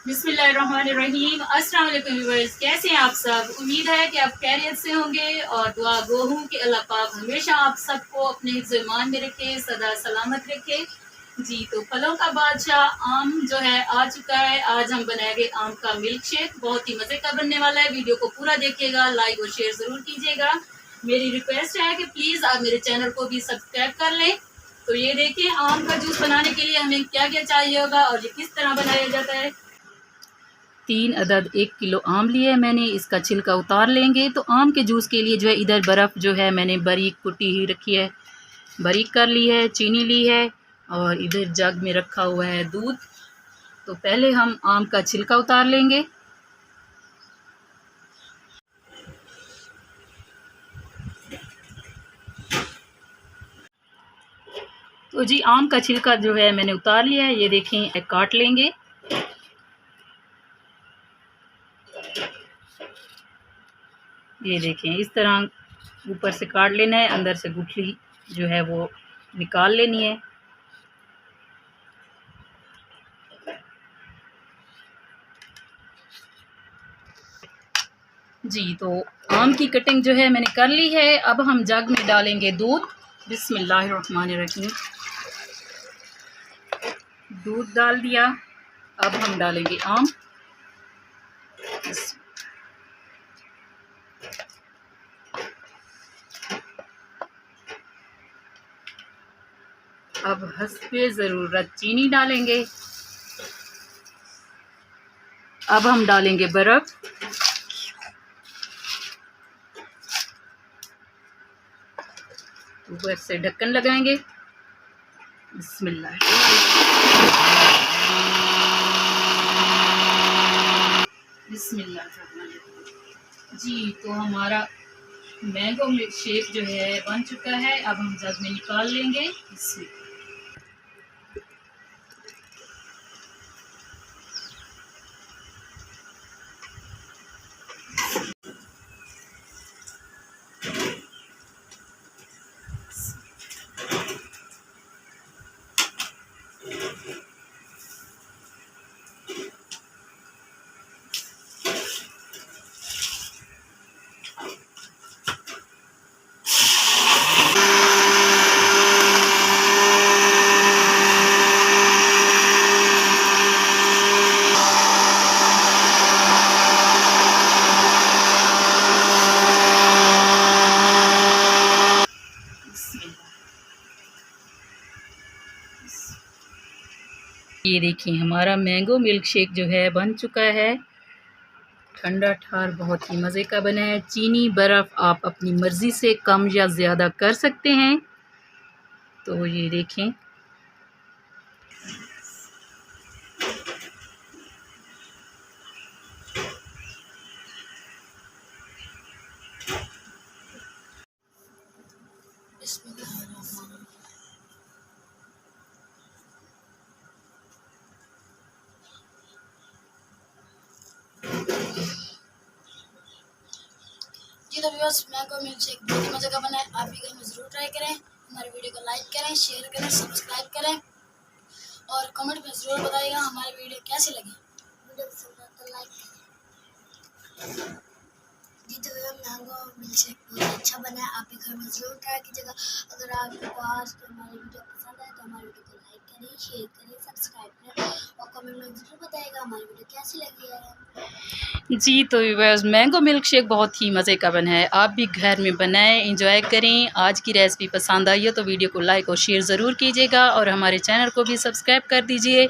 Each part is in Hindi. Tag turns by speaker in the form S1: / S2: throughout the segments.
S1: बिस्मिल्लाहिर्रहमानिर्रहीम। अस्सलाम वालेकुम व्यूअर्स, कैसे हैं आप सब। उम्मीद है कि आप खैरियत से होंगे और दुआ गो हूँ कि अल्लाह पाक हमेशा आप सबको अपने हिफ्ज़-ए-ईमान में रखे, सदा सलामत रखे। जी, तो फलों का बादशाह आम जो है आ चुका है। आज हम बनाएंगे आम का मिल्क शेक, बहुत ही मज़े का बनने वाला है। वीडियो को पूरा देखिएगा, लाइक और शेयर ज़रूर कीजिएगा। मेरी रिक्वेस्ट है कि प्लीज़ आप मेरे चैनल को भी सब्सक्राइब कर लें। तो ये देखिए, आम का जूस बनाने के लिए हमें क्या क्या चाहिए होगा और ये किस तरह बनाया जाता है। 3 अदद 1 किलो आम लिए है मैंने, इसका छिलका उतार लेंगे। तो आम के जूस के लिए जो है इधर बर्फ़ जो है मैंने बारीक कुटी ही रखी है, बारीक कर ली है, चीनी ली है और इधर जग में रखा हुआ है दूध। तो पहले हम आम का छिलका उतार लेंगे। तो जी आम का छिलका जो है मैंने उतार लिया है, ये देखें, काट लेंगे। ये देखें, इस तरह ऊपर से काट लेना है, अंदर से गुठली जो है वो निकाल लेनी है। जी, तो आम की कटिंग जो है मैंने कर ली है। अब हम जग में डालेंगे दूध। बिस्मिल्लाहिर्रहमानिर्रहीम। दूध डाल दिया। अब हम डालेंगे आम। अब हस्बे ज़रूरत चीनी डालेंगे। अब हम डालेंगे बर्फ़। ऊपर से ढक्कन लगाएंगे। बिस्मिल्लाह। बिस्मिल्लाह। जी, तो हमारा मैंगो मिल्क शेक जो है बन चुका है। अब हम जग में निकाल लेंगे। ये देखिए, हमारा मैंगो मिल्क शेक जो है बन चुका है। ठंडा ठार बहुत ही मज़े का बना है। चीनी बर्फ़ आप अपनी मर्ज़ी से कम या ज़्यादा कर सकते हैं। तो ये देखें,
S2: जी तो व्यूअर्स, मैंगो मिल्क शेक बहुत ही मज़े का बना है। आप भी घर में ज़रूर ट्राई करें। हमारे वीडियो को लाइक करें, शेयर करें, सब्सक्राइब करें और कमेंट में ज़रूर बताइएगा हमारी वीडियो कैसी लगी। वीडियो पसंद आए तो लाइक करें। जी तो मैंगो मिल्क शेक बहुत अच्छा बना है। आप भी घर में ज़रूर ट्राई कीजिएगा। अगर आपको आज तो हमारी वीडियो पसंद आए तो हमारी वीडियो को लाइक करें, शेयर करें, सब्सक्राइब करें और कमेंट में ज़रूर बताइएगा हमारी वीडियो कैसी लगी है।
S1: जी तो व्यूअर्स, मैंगो मिल्क शेक बहुत ही मज़े का बना है। आप भी घर में बनाएं, एंजॉय करें। आज की रेसिपी पसंद आई हो तो वीडियो को लाइक और शेयर ज़रूर कीजिएगा और हमारे चैनल को भी सब्सक्राइब कर दीजिए।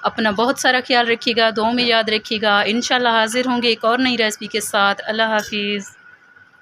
S1: अपना बहुत सारा ख्याल रखिएगा, दुआओं में याद रखिएगा। इंशाल्लाह हाज़िर होंगे एक और नई रेसिपी के साथ। अल्लाह हाफ़िज़।